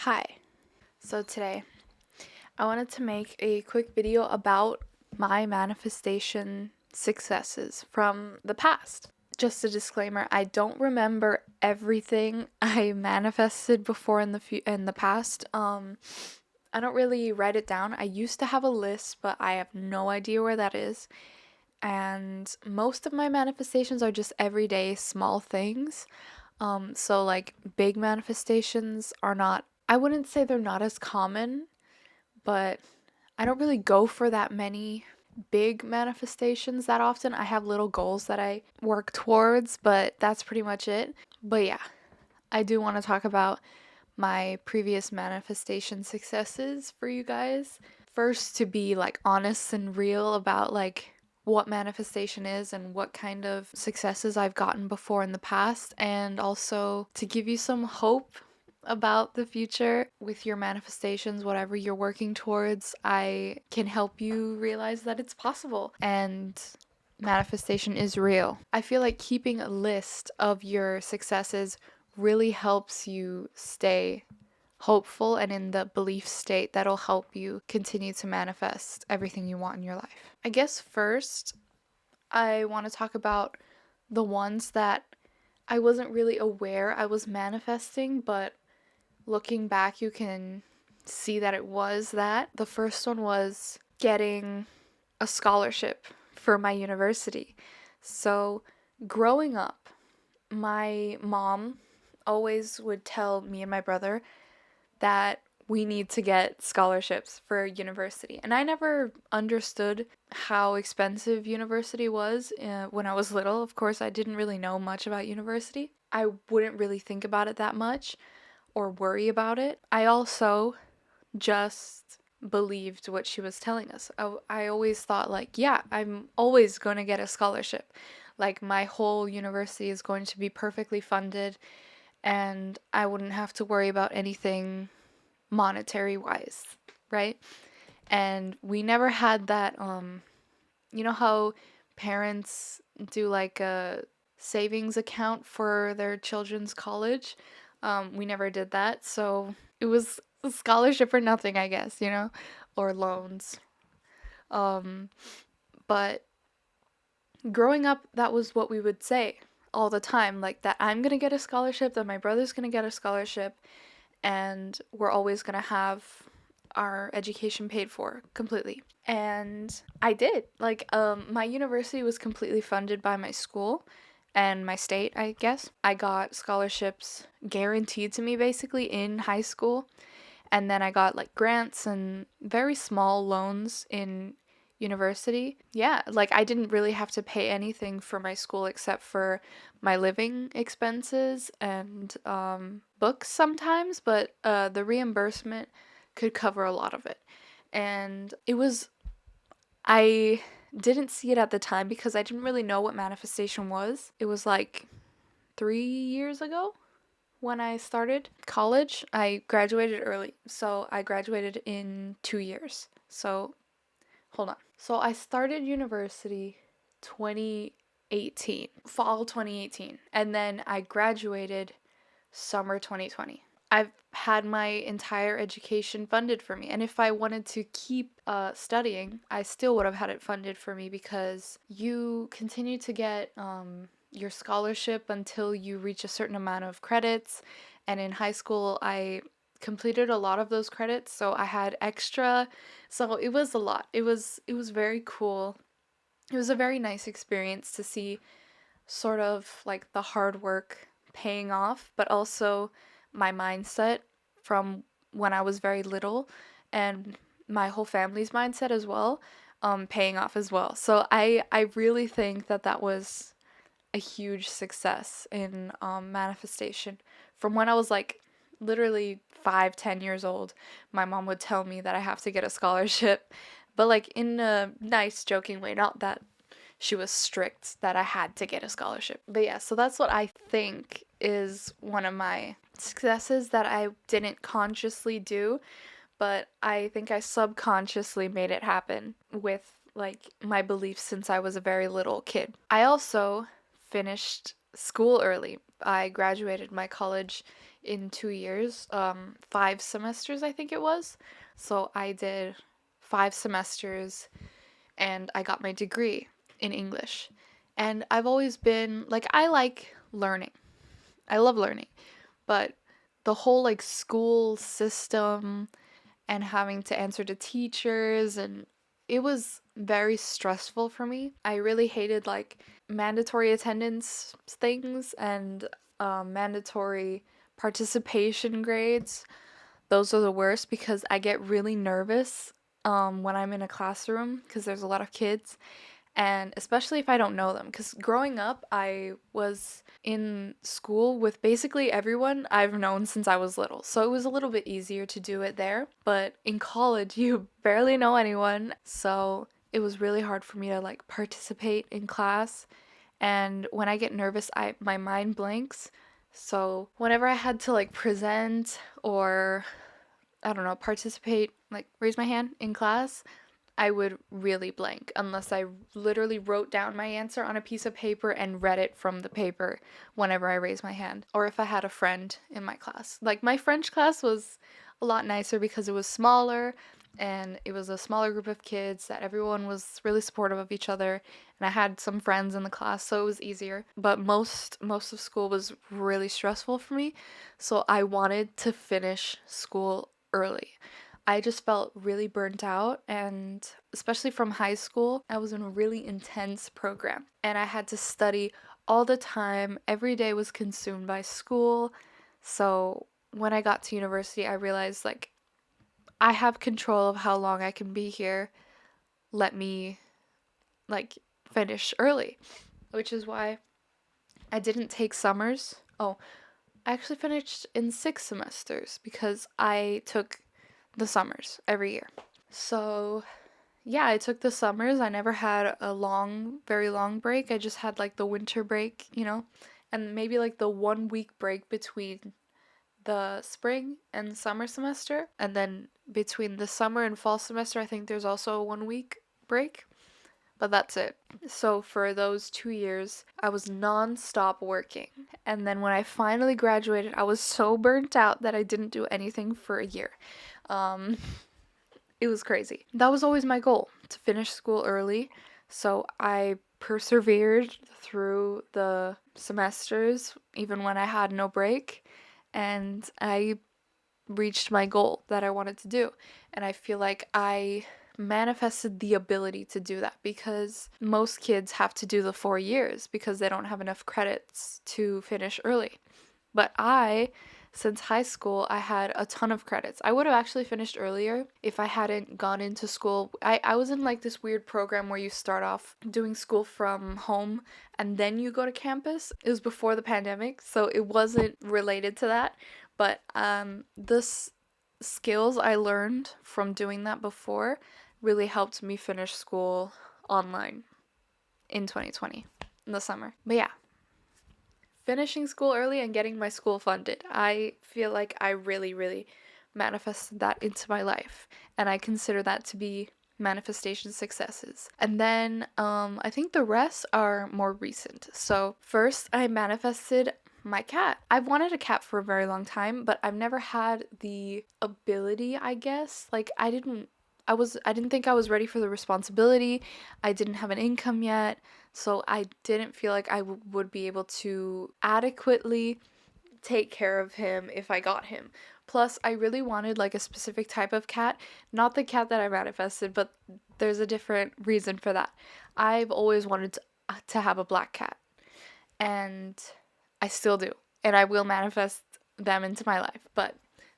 Hi. So today, I wanted to make a quick video about my manifestation successes from the past. Just a disclaimer, I don't remember everything I manifested before in the past. I don't really write it down. I used to have a list, but I have no idea where that is. And most of my manifestations are just everyday small things. So like big manifestations are not, I wouldn't say they're not as common, but I don't really go for that many big manifestations that often. I have little goals that I work towards, but that's pretty much it. But yeah, I do want to talk about my previous manifestation successes for you guys. First, to be like honest and real about like what manifestation is and what kind of successes I've gotten before in the past, and also to give you some hope about the future with your manifestations, whatever you're working towards. I can help you realize that it's possible and manifestation is real. I feel like keeping a list of your successes really helps you stay hopeful and in the belief state that'll help you continue to manifest everything you want in your life. I guess first, I want to talk about the ones that I wasn't really aware I was manifesting, but looking back, you can see that it was that. The first one was getting a scholarship for my university. So, growing up, my mom always would tell me and my brother that we need to get scholarships for university. And I never understood how expensive university was when I was little. Of course, I didn't really know much about university. I wouldn't really think about it that much or worry about it. I also just believed what she was telling us. I always thought, like, yeah, I'm always going to get a scholarship. Like, my whole university is going to be perfectly funded, and I wouldn't have to worry about anything monetary wise, right? And we never had that, you know how parents do like a savings account for their children's college? We never did that. So it was a scholarship or nothing, I guess, or loans. Um, but growing up, that was what we would say all the time, like that I'm gonna get a scholarship, that my brother's gonna get a scholarship, and we're always gonna have our education paid for completely. And I did. Like, my university was completely funded by my school and my state, I guess. I got scholarships guaranteed to me basically in high school. And then I got like grants and very small loans in university. Yeah, like I didn't really have to pay anything for my school except for my living expenses and books sometimes, but the reimbursement could cover a lot of it. And I didn't see it at the time because I didn't really know what manifestation was. It was like 3 years ago when I started college. I graduated early, so I graduated in 2 years. So hold on. So I started university 2018, fall 2018, and then I graduated summer 2020. I've had my entire education funded for me. And if I wanted to keep studying, I still would have had it funded for me because you continue to get your scholarship until you reach a certain amount of credits. And in high school, I completed a lot of those credits, so I had extra. So it was a lot. It was very cool. It was a very nice experience to see sort of like the hard work paying off, but also my mindset from when I was very little and my whole family's mindset as well, paying off as well. So I really think that that was a huge success in manifestation. From when I was like literally 5, 10 years old, my mom would tell me that I have to get a scholarship, but like in a nice, joking way, not that she was strict that I had to get a scholarship. But yeah, so that's what I think is one of my successes that I didn't consciously do, but I think I subconsciously made it happen with like my beliefs since I was a very little kid. I also finished school early. I graduated my college in 2 years, 5 semesters, I think it was. So I did 5 semesters and I got my degree in English. And I've always been like, I like learning, I love learning, but the whole like school system and having to answer to teachers, and it was very stressful for me. I really hated like mandatory attendance things and mandatory participation grades. Those are the worst because I get really nervous when I'm in a classroom because there's a lot of kids, and especially if I don't know them. Because growing up, I was in school with basically everyone I've known since I was little, so it was a little bit easier to do it there. But in college, you barely know anyone, so it was really hard for me to like participate in class. And when I get nervous, I my mind blanks. So whenever I had to like present or I don't know, participate, like raise my hand in class, I would really blank unless I literally wrote down my answer on a piece of paper and read it from the paper whenever I raised my hand. Or if I had a friend in my class. Like my French class was a lot nicer because it was smaller and it was a smaller group of kids that everyone was really supportive of each other, and I had some friends in the class, so it was easier. But most of school was really stressful for me, so I wanted to finish school early. I just felt really burnt out, and especially from high school, I was in a really intense program and I had to study all the time. Every day was consumed by school. So when I got to university, I realized like I have control of how long I can be here. Let me like finish early, which is why I didn't take summers. Oh, I actually finished in 6 semesters because I took the summers every year. So, yeah, I took the summers. I never had a long, very long break. I just had like the winter break, and maybe like the 1 week break between the spring and summer semester. And then between the summer and fall semester, I think there's also a 1 week break. But that's it. So for those 2 years, I was non-stop working. And then when I finally graduated, I was so burnt out that I didn't do anything for a year. Um, it was crazy. That was always my goal, to finish school early. So I persevered through the semesters, even when I had no break. And I reached my goal that I wanted to do. And I feel like I manifested the ability to do that because most kids have to do the 4 years because they don't have enough credits to finish early. But since high school, I had a ton of credits. I would have actually finished earlier if I hadn't gone into school. I was in like this weird program where you start off doing school from home and then you go to campus. It was before the pandemic, so it wasn't related to that. But this skills I learned from doing that before really helped me finish school online in 2020 in the summer. But yeah, finishing school early and getting my school funded. I feel like I really, really manifested that into my life, and I consider that to be manifestation successes. And then I think the rest are more recent. So first, I manifested my cat. I've wanted a cat for a very long time, but I've never had the ability, I guess. Like I didn't think I was ready for the responsibility. I didn't have an income yet, so I didn't feel like I would be able to adequately take care of him if I got him. Plus, I really wanted like a specific type of cat, not the cat that I manifested, but there's a different reason for that. I've always wanted to have a black cat, and I still do, and I will manifest them into my life, but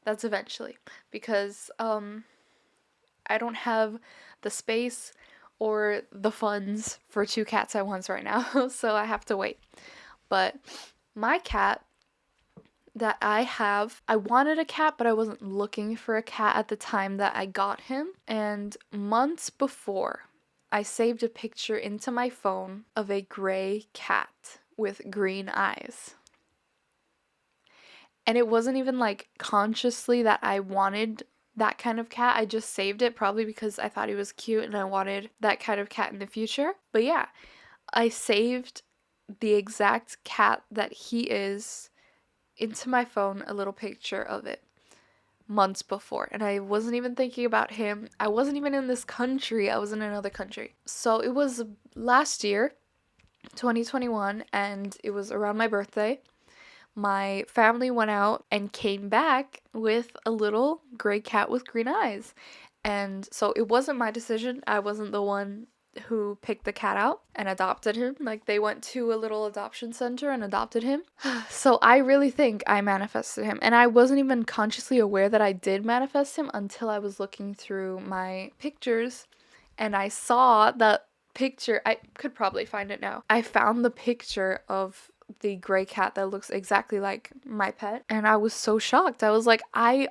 that's eventually because I don't have the space or the funds for 2 cats at once right now, so I have to wait. But my cat that I have, I wanted a cat, but I wasn't looking for a cat at the time that I got him. And months before, I saved a picture into my phone of a gray cat with green eyes. And it wasn't even like consciously that I wanted that kind of cat. I just saved it probably because I thought he was cute and I wanted that kind of cat in the future. But yeah, I saved the exact cat that he is into my phone a little picture of it months before, and I wasn't even thinking about him. I wasn't even in this country. I was in another country. So it was last year, 2021, and it was around my birthday. My family went out and came back with a little gray cat with green eyes. And so it wasn't my decision. I wasn't the one who picked the cat out and adopted him. Like, they went to a little adoption center and adopted him. So I really think I manifested him. And I wasn't even consciously aware that I did manifest him until I was looking through my pictures and I saw that picture. I could probably find it now. I found the picture of the gray cat that looks exactly like my pet, and I was so shocked. I was like, I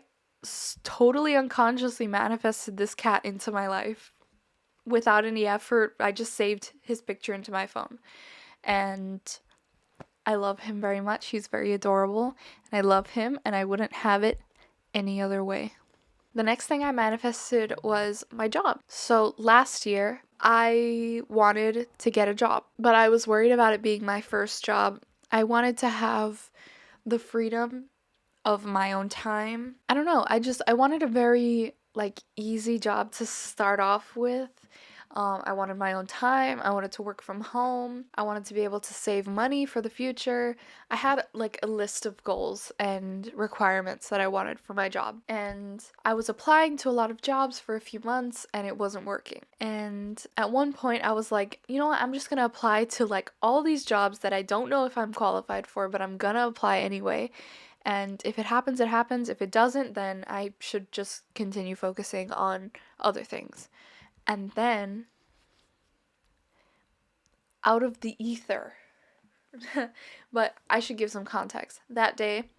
totally unconsciously manifested this cat into my life without any effort. I just saved his picture into my phone, and I love him very much. He's very adorable, and I love him, and I wouldn't have it any other way. The next thing I manifested was my job. So last year, I wanted to get a job, but I was worried about it being my first job. I wanted to have the freedom of my own time. I don't know. I wanted a very easy job to start off with. I wanted my own time. I wanted to work from home. I wanted to be able to save money for the future. I had a list of goals and requirements that I wanted for my job. And I was applying to a lot of jobs for a few months and it wasn't working. And at one point I was like, you know what? I'm just going to apply to all these jobs that I don't know if I'm qualified for, but I'm going to apply anyway. And if it happens, it happens. If it doesn't, then I should just continue focusing on other things. And then, out of the ether, but I should give some context. That day,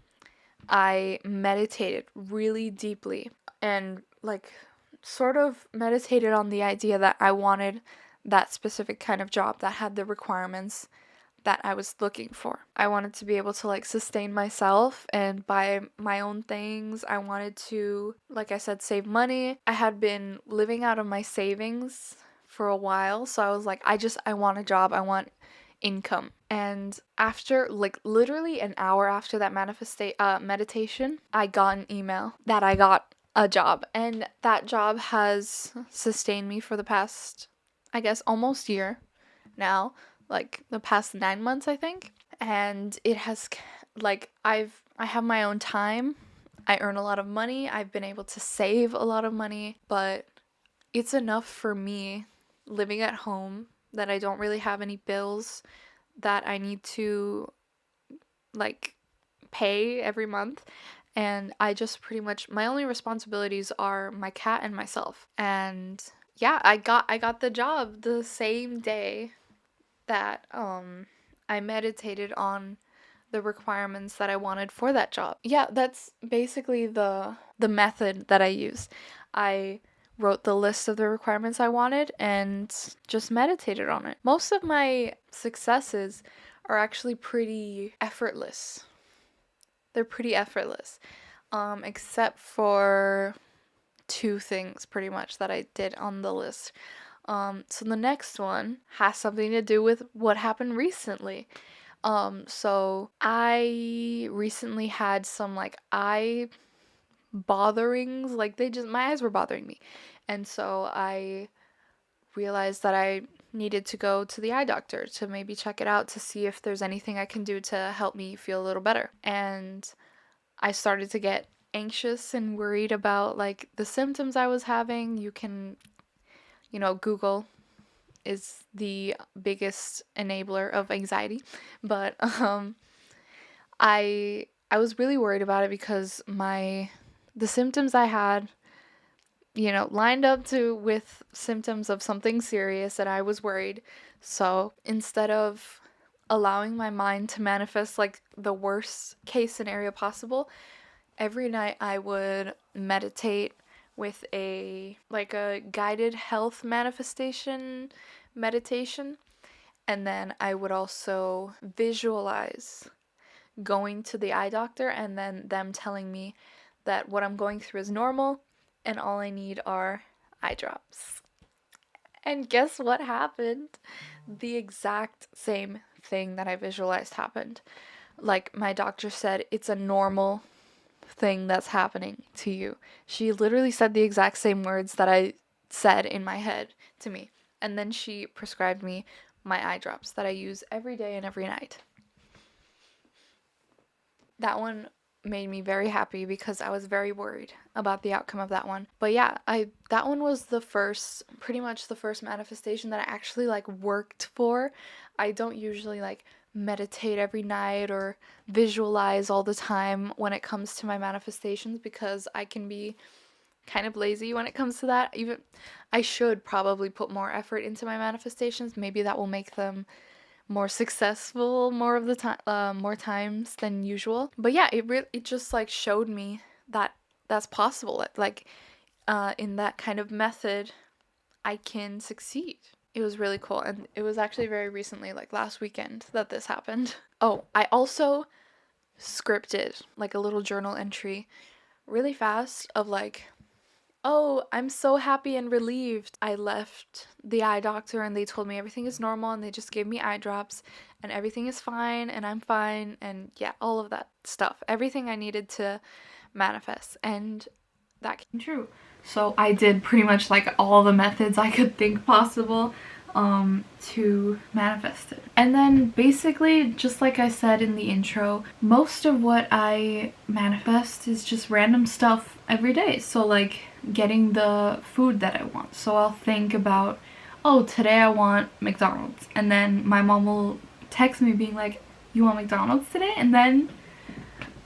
I meditated really deeply and sort of meditated on the idea that I wanted that specific kind of job that had the requirements that I was looking for. I wanted to be able to sustain myself and buy my own things. I wanted to, like I said, save money. I had been living out of my savings for a while, so I was like, I want a job. I want income. And after literally an hour after that meditation, I got an email that I got a job, and that job has sustained me for the past, I guess, almost year now. The past 9 months, I think. And it has, I have my own time. I earn a lot of money. I've been able to save a lot of money, but it's enough for me living at home that I don't really have any bills that I need to pay every month. And I just pretty much, my only responsibilities are my cat and myself. And yeah, I got the job the same day that I meditated on the requirements that I wanted for that job. Yeah, that's basically the method that I used. I wrote the list of the requirements I wanted and just meditated on it. Most of my successes are actually pretty effortless. They're pretty effortless. Except for 2 things pretty much that I did on the list. So the next one has something to do with what happened recently. So I recently had some eye botherings, my eyes were bothering me. And so I realized that I needed to go to the eye doctor to maybe check it out to see if there's anything I can do to help me feel a little better. And I started to get anxious and worried about the symptoms I was having. You can Google is the biggest enabler of anxiety, but I was really worried about it because the symptoms I had, lined up with symptoms of something serious, and I was worried. So instead of allowing my mind to manifest the worst case scenario possible, every night I would meditate with a guided health manifestation meditation, and then I would also visualize going to the eye doctor and then them telling me that what I'm going through is normal and all I need are eye drops. And guess what happened? The exact same thing that I visualized happened. Like my doctor said, it's a normal thing that's happening to you. She literally said the exact same words that I said in my head to me. And then she prescribed me my eye drops that I use every day and every night. That one made me very happy because I was very worried about the outcome of that one. But yeah, I that one was the first, pretty much the first manifestation that I actually like worked for. I don't usually like meditate every night or visualize all the time when it comes to my manifestations because I can be kind of lazy when it comes to that. Even I should probably put more effort into my manifestations. Maybe that will make them more successful more of the time, more times than usual. But yeah, it just like showed me that that's possible. Like in that kind of method, I can succeed. It was really cool, and it was actually very recently, like last weekend, that this happened. Oh, I also scripted like a little journal entry really fast of like, oh, I'm so happy and relieved. I left the eye doctor and they told me everything is normal and they just gave me eye drops and everything is fine and I'm fine and yeah, all of that stuff. Everything I needed to manifest, and that came true. So I did pretty much like all the methods I could think possible to manifest it. And then basically, just like I said in the intro, most of what I manifest is just random stuff every day. So like getting the food that I want. So I'll think about, oh, today I want McDonald's. And then my mom will text me being like, you want McDonald's today? And then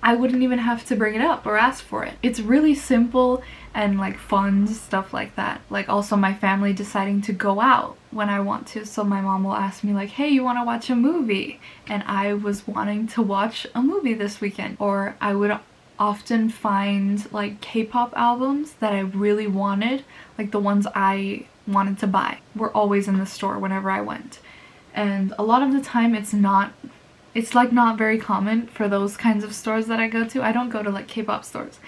I wouldn't even have to bring it up or ask for it. It's really simple and like fun stuff like that. Like also my family deciding to go out when I want to. So my mom will ask me like, hey, you want to watch a movie? And I was wanting to watch a movie this weekend. Or I would often find like K-pop albums that I really wanted, like the ones I wanted to buy, were always in the store whenever I went. And a lot of the time it's like not very common for those kinds of stores that I go to. I don't go to like K-pop stores.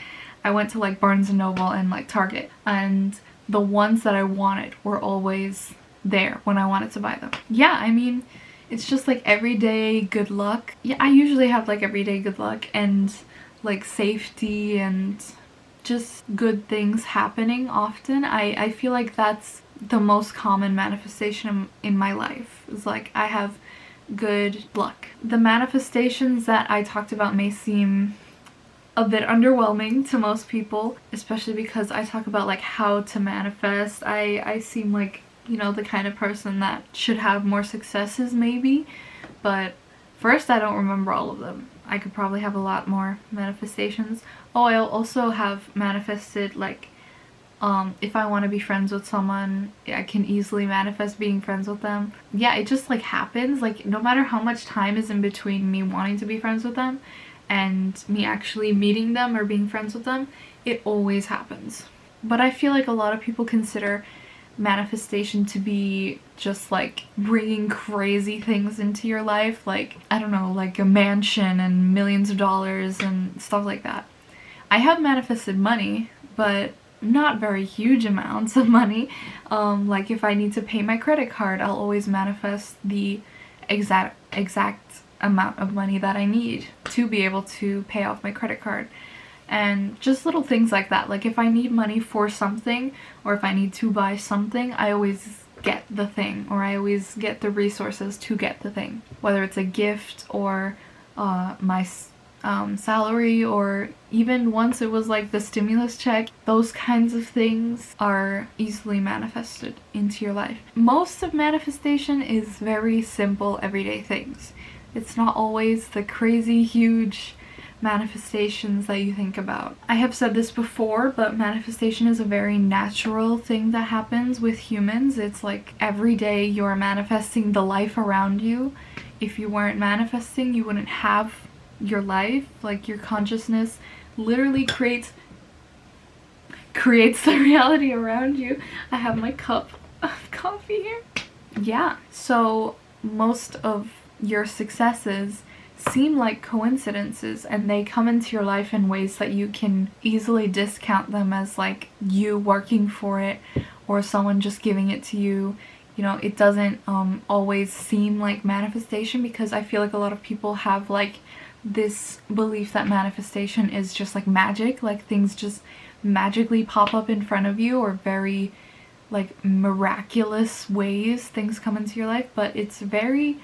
I went to like Barnes & Noble and like Target, and the ones that I wanted were always there when I wanted to buy them. Yeah, I mean, it's just like everyday good luck. Yeah, I usually have like everyday good luck and like safety and just good things happening often. I feel like that's the most common manifestation in my life. Is like I have good luck. The manifestations that I talked about may seem a bit underwhelming to most people, especially because I talk about like how to manifest. I seem like, you know, the kind of person that should have more successes maybe, but first I don't remember all of them. I could probably have a lot more manifestations. Oh, I also have manifested like if I want to be friends with someone, I can easily manifest being friends with them. Yeah, it just like happens. Like no matter how much time is in between me wanting to be friends with them and me actually meeting them or being friends with them, it always happens. But I feel like a lot of people consider manifestation to be just like bringing crazy things into your life, like I don't know, like a mansion and millions of dollars and stuff like that. I have manifested money, but not very huge amounts of money. Like if I need to pay my credit card, I'll always manifest the exact amount of money that I need to be able to pay off my credit card. And just little things like that. Like if I need money for something or if I need to buy something, I always get the thing, or I always get the resources to get the thing. Whether it's a gift or my salary, or even once it was like the stimulus check, those kinds of things are easily manifested into your life. Most of manifestation is very simple everyday things. It's not always the crazy huge manifestations that you think about. I have said this before, but manifestation is a very natural thing that happens with humans. It's like every day you're manifesting the life around you. If you weren't manifesting, you wouldn't have your life. Like your consciousness literally creates the reality around you. I have my cup of coffee here. Yeah, so most of your successes seem like coincidences, and they come into your life in ways that you can easily discount them as like you working for it or someone just giving it to you. You know, it doesn't always seem like manifestation, because I feel like a lot of people have like this belief that manifestation is just like magic, like things just magically pop up in front of you, or very like miraculous ways things come into your life, but it's very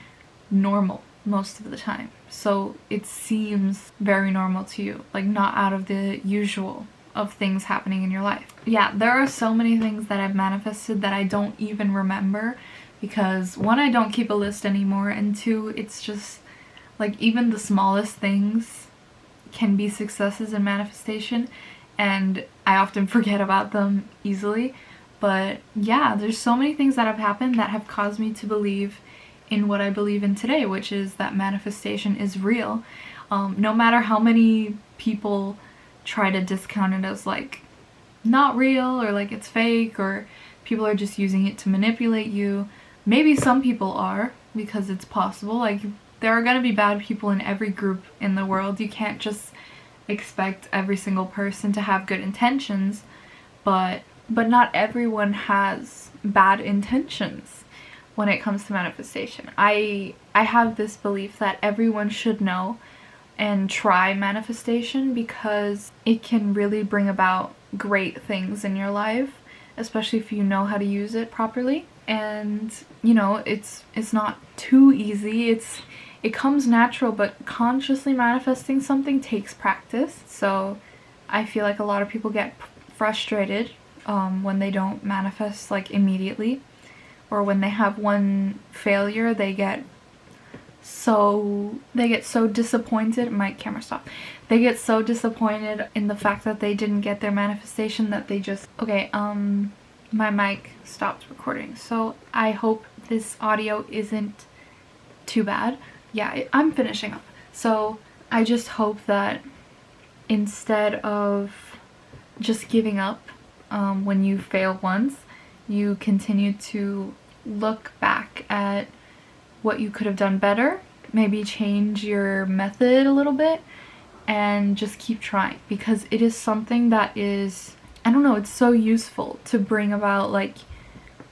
normal most of the time. So it seems very normal to you, like not out of the usual of things happening in your life. Yeah, there are so many things that I've manifested that I don't even remember, because one, I don't keep a list anymore, and two, it's just like even the smallest things can be successes in manifestation, and I often forget about them easily. But yeah, there's so many things that have happened that have caused me to believe in what I believe in today, which is that manifestation is real. No matter how many people try to discount it as like not real, or like it's fake, or people are just using it to manipulate you. Maybe some people are, because it's possible. Like, there are gonna be bad people in every group in the world. You can't just expect every single person to have good intentions, but not everyone has bad intentions when it comes to manifestation. I have this belief that everyone should know and try manifestation, because it can really bring about great things in your life, especially if you know how to use it properly. And you know, it's not too easy. It comes natural, but consciously manifesting something takes practice. So I feel like a lot of people get frustrated when they don't manifest like immediately, or when they have one failure, they get so disappointed. My camera stopped. They get so disappointed in the fact that they didn't get their manifestation that they just, okay, my mic stopped recording. So I hope this audio isn't too bad. Yeah, I'm finishing up. So I just hope that instead of just giving up when you fail once, you continue to look back at what you could have done better, maybe change your method a little bit, and just keep trying, because it is something that is, I don't know, it's so useful to bring about like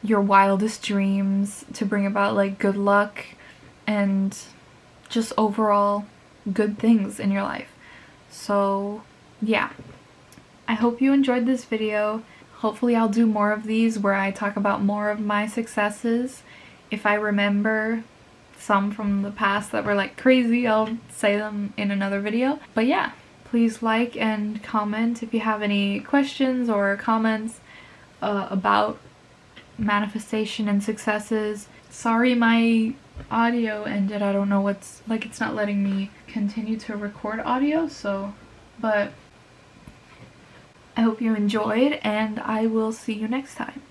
your wildest dreams, to bring about like good luck and just overall good things in your life. So yeah, I hope you enjoyed this video. Hopefully I'll do more of these where I talk about more of my successes. If I remember some from the past that were like crazy, I'll say them in another video. But yeah, please like and comment if you have any questions or comments about manifestation and successes. Sorry my audio ended. I don't know what's, like, it's not letting me continue to record audio, so, but I hope you enjoyed, and I will see you next time.